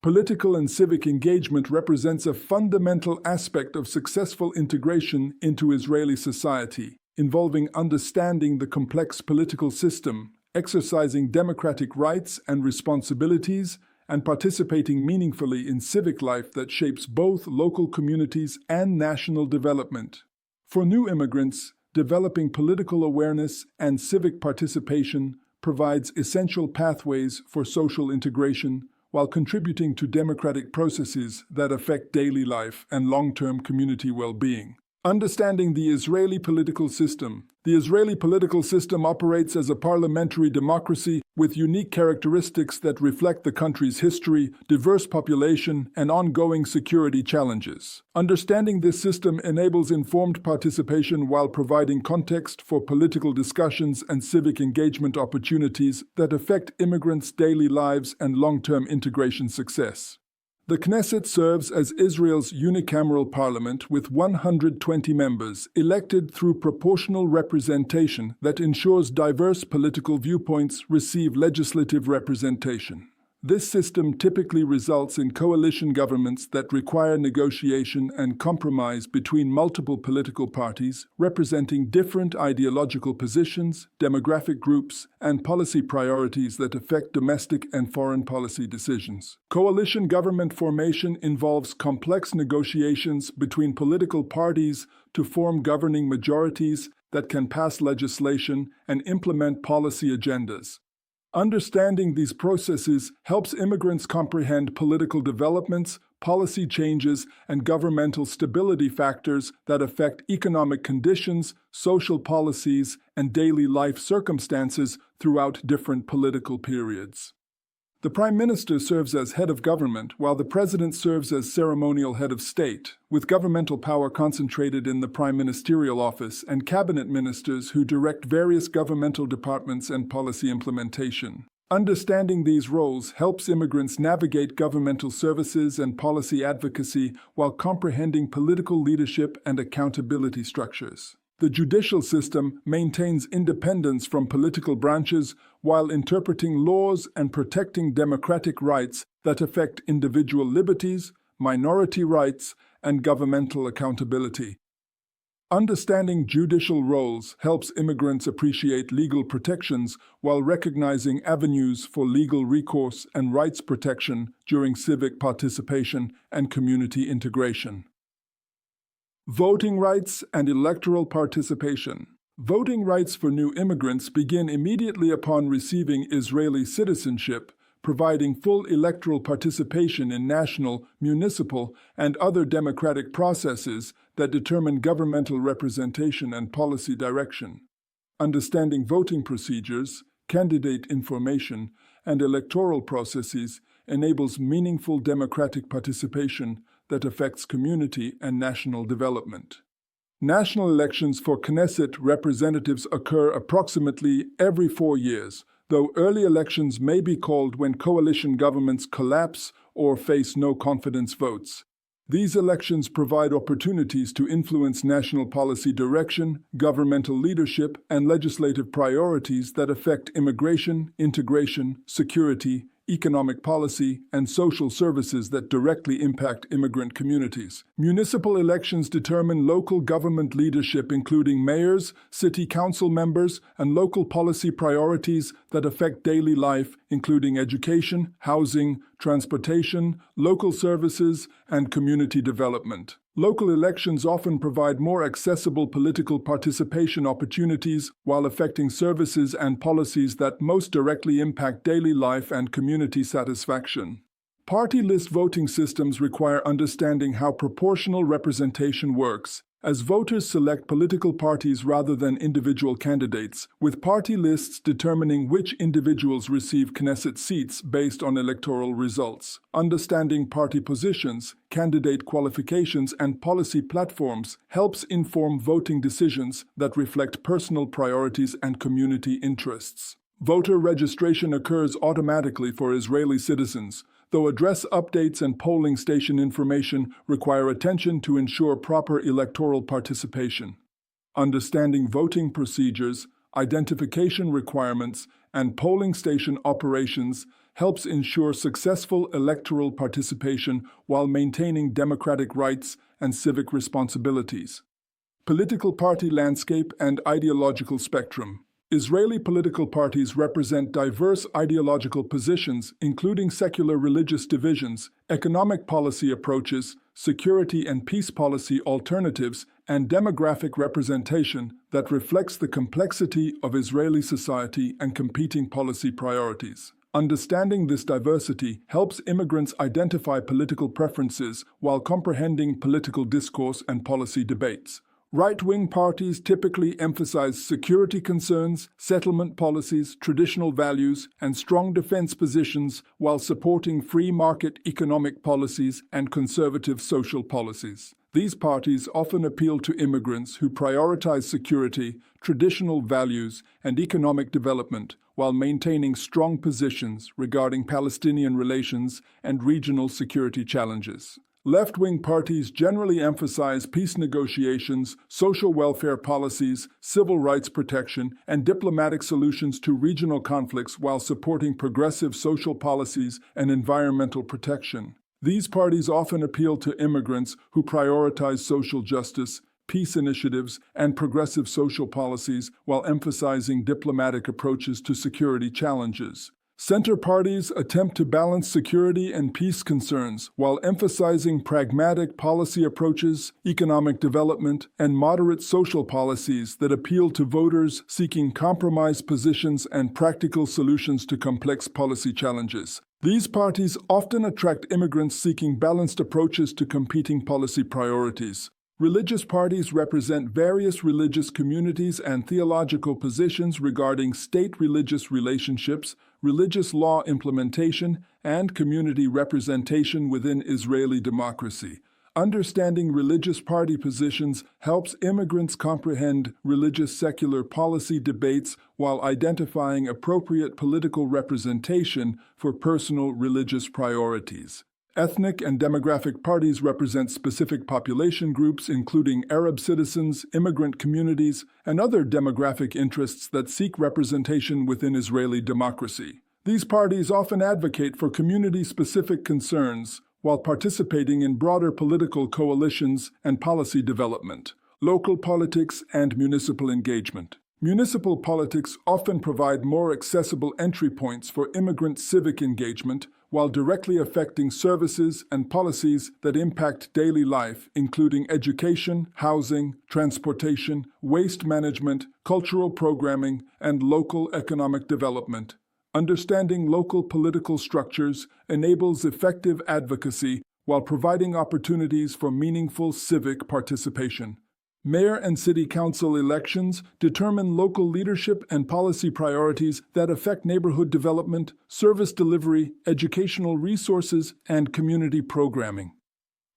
Political and civic engagement represents a fundamental aspect of successful integration into Israeli society, involving understanding the complex political system, exercising democratic rights and responsibilities, and participating meaningfully in civic life that shapes both local communities and national development. For new immigrants, developing political awareness and civic participation provides essential pathways for social integration while contributing to democratic processes that affect daily life and long-term community well-being. Understanding the Israeli political system. The Israeli political system operates as a parliamentary democracy with unique characteristics that reflect the country's history, diverse population, and ongoing security challenges. Understanding this system enables informed participation while providing context for political discussions and civic engagement opportunities that affect immigrants' daily lives and long-term integration success. The Knesset serves as Israel's unicameral parliament with 120 members elected through proportional representation that ensures diverse political viewpoints receive legislative representation. This system typically results in coalition governments that require negotiation and compromise between multiple political parties representing different ideological positions, demographic groups, and policy priorities that affect domestic and foreign policy decisions. Coalition government formation involves complex negotiations between political parties to form governing majorities that can pass legislation and implement policy agendas. Understanding these processes helps immigrants comprehend political developments, policy changes, and governmental stability factors that affect economic conditions, social policies, and daily life circumstances throughout different political periods. The Prime Minister serves as head of government, while the President serves as ceremonial head of state, with governmental power concentrated in the Prime Ministerial Office and cabinet ministers who direct various governmental departments and policy implementation. Understanding these roles helps immigrants navigate governmental services and policy advocacy while comprehending political leadership and accountability structures. The judicial system maintains independence from political branches while interpreting laws and protecting democratic rights that affect individual liberties, minority rights, and governmental accountability. Understanding judicial roles helps immigrants appreciate legal protections while recognizing avenues for legal recourse and rights protection during civic participation and community integration. Voting rights and electoral participation. Voting rights for new immigrants begin immediately upon receiving Israeli citizenship, providing full electoral participation in national, municipal, and other democratic processes that determine governmental representation and policy direction. Understanding voting procedures, candidate information, and electoral processes enables meaningful democratic participation that affects community and national development. National elections for Knesset representatives occur approximately every 4 years, though early elections may be called when coalition governments collapse or face no-confidence votes. These elections provide opportunities to influence national policy direction, governmental leadership, and legislative priorities that affect immigration, integration, security, economic policy, and social services that directly impact immigrant communities. Municipal elections determine local government leadership, including mayors, city council members, and local policy priorities that affect daily life, including education, housing, transportation, local services, and community development. Local elections often provide more accessible political participation opportunities while affecting services and policies that most directly impact daily life and community satisfaction. Party list voting systems require understanding how proportional representation works, as voters select political parties rather than individual candidates, with party lists determining which individuals receive Knesset seats based on electoral results. Understanding party positions, candidate qualifications, and policy platforms helps inform voting decisions that reflect personal priorities and community interests. Voter registration occurs automatically for Israeli citizens, though address updates and polling station information require attention to ensure proper electoral participation. Understanding voting procedures, identification requirements, and polling station operations helps ensure successful electoral participation while maintaining democratic rights and civic responsibilities. Political party landscape and ideological spectrum. Israeli political parties represent diverse ideological positions, including secular religious divisions, economic policy approaches, security and peace policy alternatives, and demographic representation that reflects the complexity of Israeli society and competing policy priorities. Understanding this diversity helps immigrants identify political preferences while comprehending political discourse and policy debates. Right-wing parties typically emphasize security concerns, settlement policies, traditional values, and strong defense positions while supporting free market economic policies and conservative social policies. These parties often appeal to immigrants who prioritize security, traditional values, and economic development while maintaining strong positions regarding Palestinian relations and regional security challenges. Left-wing parties generally emphasize peace negotiations, social welfare policies, civil rights protection, and diplomatic solutions to regional conflicts while supporting progressive social policies and environmental protection. These parties often appeal to immigrants who prioritize social justice, peace initiatives, and progressive social policies while emphasizing diplomatic approaches to security challenges. Center parties attempt to balance security and peace concerns while emphasizing pragmatic policy approaches, economic development, and moderate social policies that appeal to voters seeking compromise positions and practical solutions to complex policy challenges. These parties often attract immigrants seeking balanced approaches to competing policy priorities. Religious parties represent various religious communities and theological positions regarding state religious relationships, religious law implementation, and community representation within Israeli democracy. Understanding religious party positions helps immigrants comprehend religious secular policy debates while identifying appropriate political representation for personal religious priorities. Ethnic and demographic parties represent specific population groups, including Arab citizens, immigrant communities, and other demographic interests that seek representation within Israeli democracy. These parties often advocate for community-specific concerns while participating in broader political coalitions and policy development. Local politics and municipal engagement. Municipal politics often provide more accessible entry points for immigrant civic engagement while directly affecting services and policies that impact daily life, including education, housing, transportation, waste management, cultural programming, and local economic development. Understanding local political structures enables effective advocacy while providing opportunities for meaningful civic participation. Mayor and city council elections determine local leadership and policy priorities that affect neighborhood development, service delivery, educational resources, and community programming.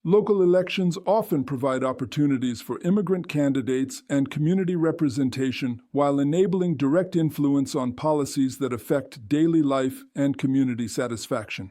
Local elections often provide opportunities for immigrant candidates and community representation while enabling direct influence on policies that affect daily life and community satisfaction.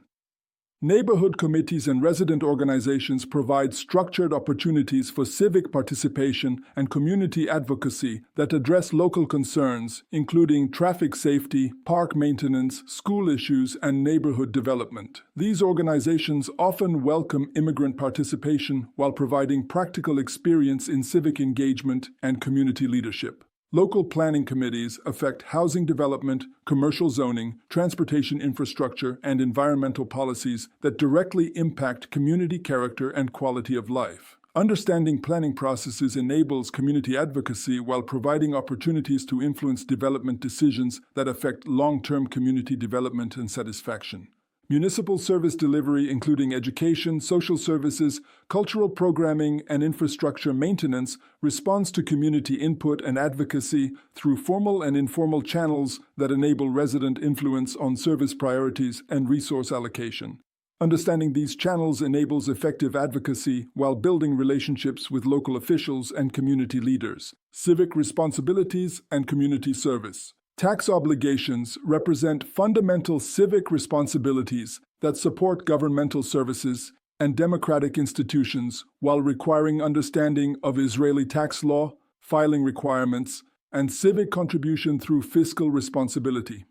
Neighborhood committees and resident organizations provide structured opportunities for civic participation and community advocacy that address local concerns, including traffic safety, park maintenance, school issues, and neighborhood development. These organizations often welcome immigrant participation while providing practical experience in civic engagement and community leadership. Local planning committees affect housing development, commercial zoning, transportation infrastructure, and environmental policies that directly impact community character and quality of life. Understanding planning processes enables community advocacy while providing opportunities to influence development decisions that affect long-term community development and satisfaction. Municipal service delivery, including education, social services, cultural programming, and infrastructure maintenance, responds to community input and advocacy through formal and informal channels that enable resident influence on service priorities and resource allocation. Understanding these channels enables effective advocacy while building relationships with local officials and community leaders. Civic responsibilities and community service. Tax obligations represent fundamental civic responsibilities that support governmental services and democratic institutions while requiring understanding of Israeli tax law, filing requirements, and civic contribution through fiscal responsibility.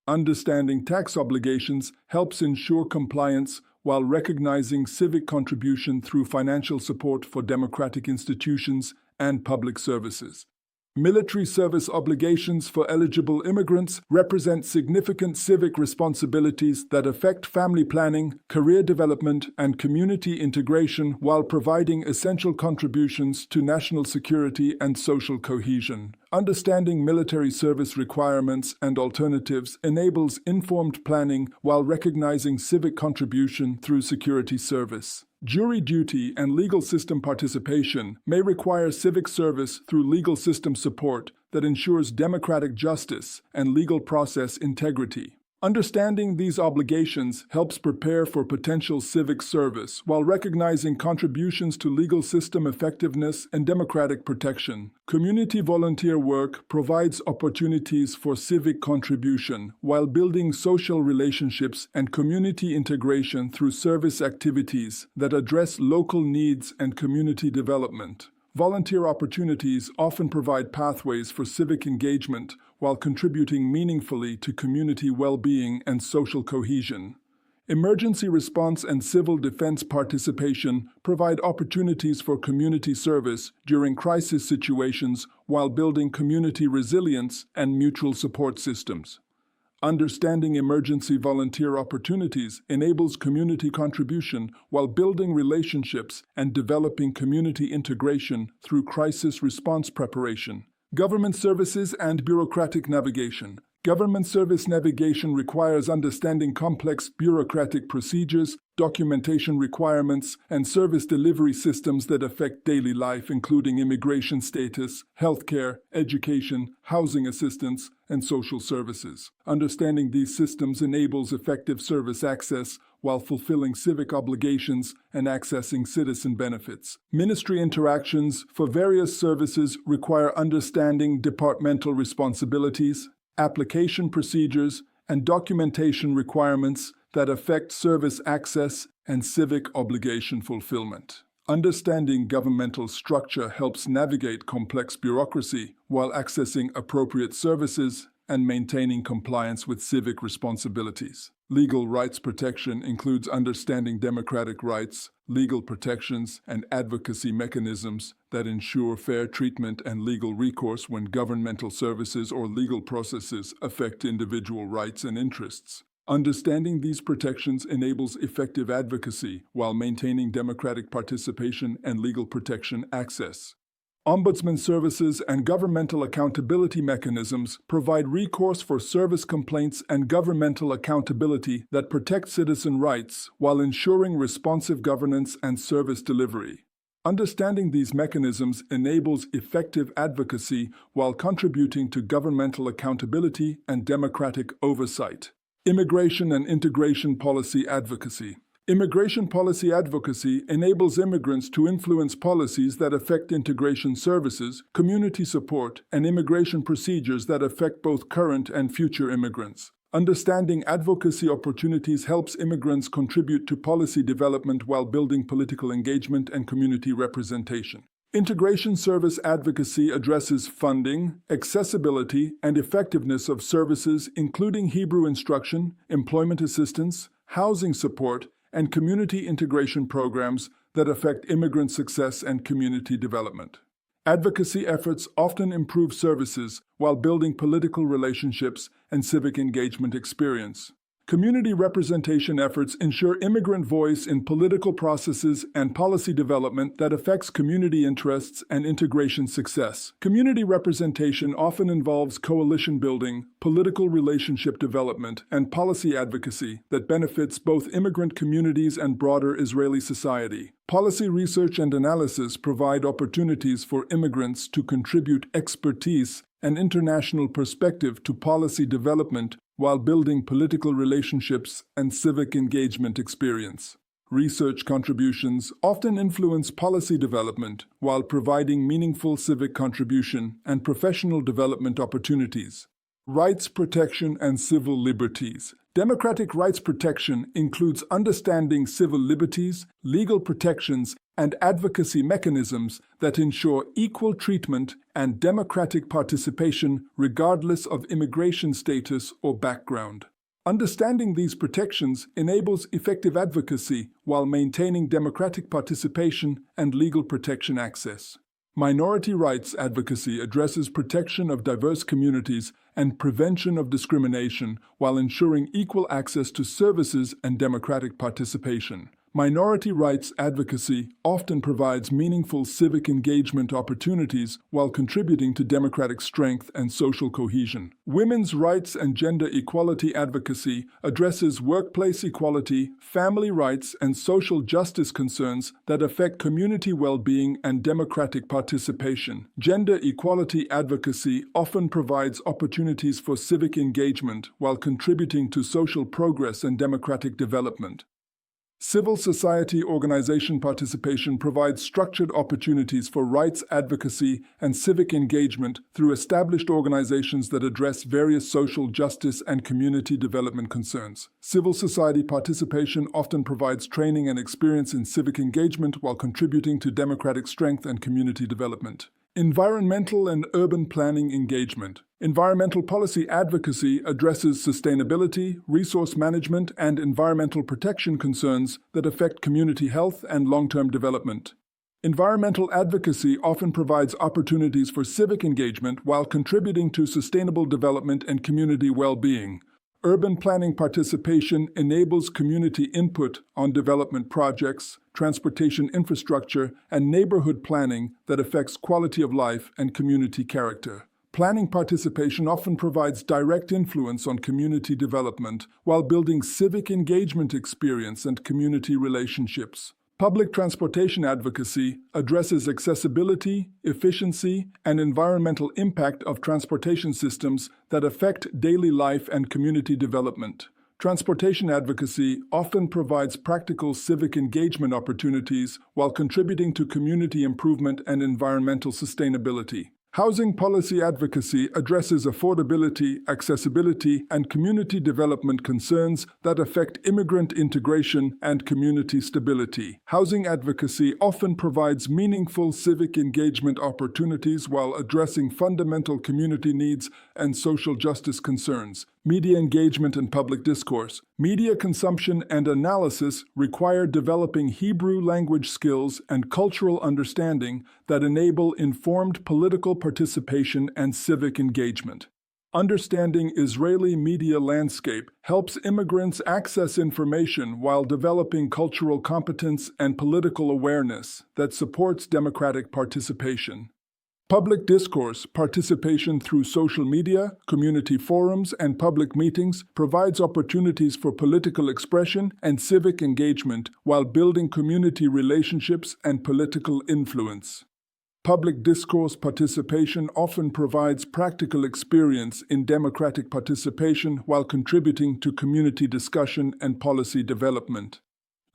Understanding tax obligations helps ensure compliance while recognizing civic contribution through financial support for democratic institutions and public services. Military service obligations for eligible immigrants represent significant civic responsibilities that affect family planning, career development, and community integration while providing essential contributions to national security and social cohesion. Understanding military service requirements and alternatives enables informed planning while recognizing civic contribution through security service. Jury duty and legal system participation may require civic service through legal system support that ensures democratic justice and legal process integrity. Understanding these obligations helps prepare for potential civic service while recognizing contributions to legal system effectiveness and democratic protection. Community volunteer work provides opportunities for civic contribution while building social relationships and community integration through service activities that address local needs and community development. Volunteer opportunities often provide pathways for civic engagement while contributing meaningfully to community well-being and social cohesion. Emergency response and civil defense participation provide opportunities for community service during crisis situations while building community resilience and mutual support systems. Understanding emergency volunteer opportunities enables community contribution while building relationships and developing community integration through crisis response preparation. Government services and bureaucratic navigation. Government service navigation requires understanding complex bureaucratic procedures, documentation requirements, and service delivery systems that affect daily life, including immigration status, healthcare, education, housing assistance, and social services. Understanding these systems enables effective service access while fulfilling civic obligations and accessing citizen benefits. Ministry interactions for various services require understanding departmental responsibilities, application procedures, and documentation requirements that affect service access and civic obligation fulfillment. Understanding governmental structure helps navigate complex bureaucracy while accessing appropriate services and maintaining compliance with civic responsibilities. Legal rights protection includes understanding democratic rights, legal protections, and advocacy mechanisms that ensure fair treatment and legal recourse when governmental services or legal processes affect individual rights and interests. Understanding these protections enables effective advocacy while maintaining democratic participation and legal protection access. Ombudsman services and governmental accountability mechanisms provide recourse for service complaints and governmental accountability that protect citizen rights while ensuring responsive governance and service delivery. Understanding these mechanisms enables effective advocacy while contributing to governmental accountability and democratic oversight. Immigration and integration policy advocacy. Immigration policy advocacy enables immigrants to influence policies that affect integration services, community support, and immigration procedures that affect both current and future immigrants. Understanding advocacy opportunities helps immigrants contribute to policy development while building political engagement and community representation. Integration service advocacy addresses funding, accessibility, and effectiveness of services including Hebrew instruction, employment assistance, housing support, and community integration programs that affect immigrant success and community development. Advocacy efforts often improve services while building political relationships and civic engagement experience. Community representation efforts ensure immigrant voice in political processes and policy development that affects community interests and integration success. Community representation often involves coalition building, political relationship development, and policy advocacy that benefits both immigrant communities and broader Israeli society. Policy research and analysis provide opportunities for immigrants to contribute expertise and international perspective to policy development while building political relationships and civic engagement experience. Research contributions often influence policy development while providing meaningful civic contribution and professional development opportunities. Rights protection and civil liberties. Democratic rights protection includes understanding civil liberties, legal protections, and advocacy mechanisms that ensure equal treatment and democratic participation regardless of immigration status or background. Understanding these protections enables effective advocacy while maintaining democratic participation and legal protection access. Minority rights advocacy addresses protection of diverse communities and prevention of discrimination while ensuring equal access to services and democratic participation. Minority rights advocacy often provides meaningful civic engagement opportunities while contributing to democratic strength and social cohesion. Women's rights and gender equality advocacy addresses workplace equality, family rights, and social justice concerns that affect community well-being and democratic participation. Gender equality advocacy often provides opportunities for civic engagement while contributing to social progress and democratic development. Civil society organization participation provides structured opportunities for rights advocacy and civic engagement through established organizations that address various social justice and community development concerns. Civil society participation often provides training and experience in civic engagement while contributing to democratic strength and community development. Environmental and urban planning engagement. Environmental policy advocacy addresses sustainability, resource management, and environmental protection concerns that affect community health and long-term development. Environmental advocacy often provides opportunities for civic engagement while contributing to sustainable development and community well-being. Urban planning participation enables community input on development projects, transportation infrastructure, and neighborhood planning that affects quality of life and community character. Planning participation often provides direct influence on community development while building civic engagement experience and community relationships. Public transportation advocacy addresses accessibility, efficiency, and environmental impact of transportation systems that affect daily life and community development. Transportation advocacy often provides practical civic engagement opportunities while contributing to community improvement and environmental sustainability. Housing policy advocacy addresses affordability, accessibility, and community development concerns that affect immigrant integration and community stability. Housing advocacy often provides meaningful civic engagement opportunities while addressing fundamental community needs and social justice concerns. Media engagement and public discourse. Media consumption and analysis require developing Hebrew language skills and cultural understanding that enable informed political participation and civic engagement. Understanding Israeli media landscape helps immigrants access information while developing cultural competence and political awareness that supports democratic participation. Public discourse participation through social media, community forums, and public meetings provides opportunities for political expression and civic engagement while building community relationships and political influence. Public discourse participation often provides practical experience in democratic participation while contributing to community discussion and policy development.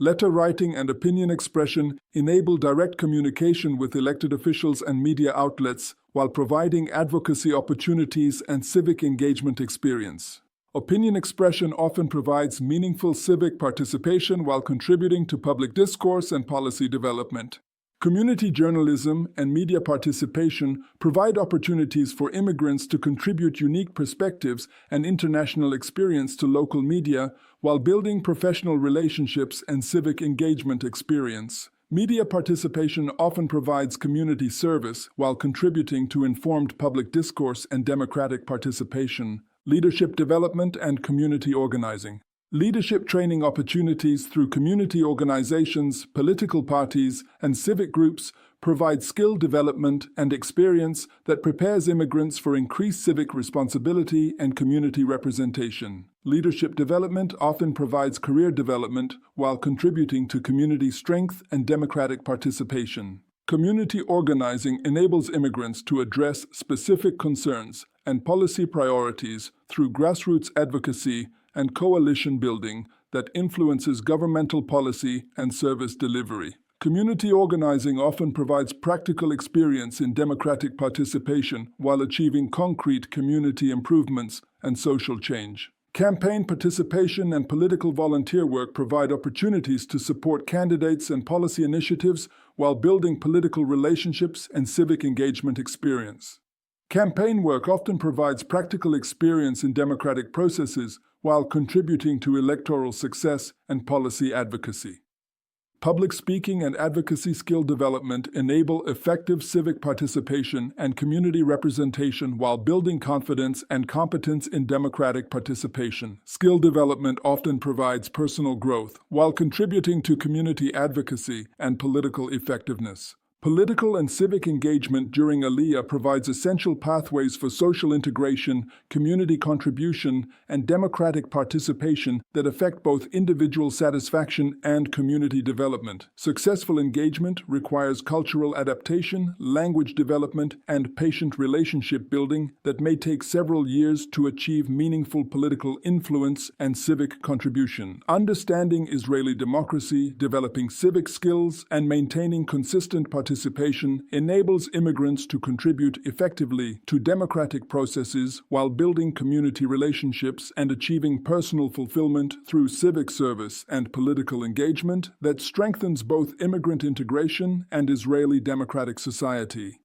Letter writing and opinion expression enable direct communication with elected officials and media outlets while providing advocacy opportunities and civic engagement experience. Opinion expression often provides meaningful civic participation while contributing to public discourse and policy development. Community journalism and media participation provide opportunities for immigrants to contribute unique perspectives and international experience to local media while building professional relationships and civic engagement experience. Media participation often provides community service while contributing to informed public discourse and democratic participation. Leadership development and community organizing. Leadership training opportunities through community organizations, political parties, and civic groups provide skill development and experience that prepares immigrants for increased civic responsibility and community representation. Leadership development often provides career development while contributing to community strength and democratic participation. Community organizing enables immigrants to address specific concerns and policy priorities through grassroots advocacy and coalition building that influences governmental policy and service delivery. Community organizing often provides practical experience in democratic participation while achieving concrete community improvements and social change. Campaign participation and political volunteer work provide opportunities to support candidates and policy initiatives while building political relationships and civic engagement experience. Campaign work often provides practical experience in democratic processes while contributing to electoral success and policy advocacy. Public speaking and advocacy skill development enable effective civic participation and community representation while building confidence and competence in democratic participation. Skill development often provides personal growth while contributing to community advocacy and political effectiveness. Political and civic engagement during Aliyah provides essential pathways for social integration, community contribution, and democratic participation that affect both individual satisfaction and community development. Successful engagement requires cultural adaptation, language development, and patient relationship building that may take several years to achieve meaningful political influence and civic contribution. Understanding Israeli democracy, developing civic skills, and maintaining consistent participation enables immigrants to contribute effectively to democratic processes while building community relationships and achieving personal fulfillment through civic service and political engagement that strengthens both immigrant integration and Israeli democratic society.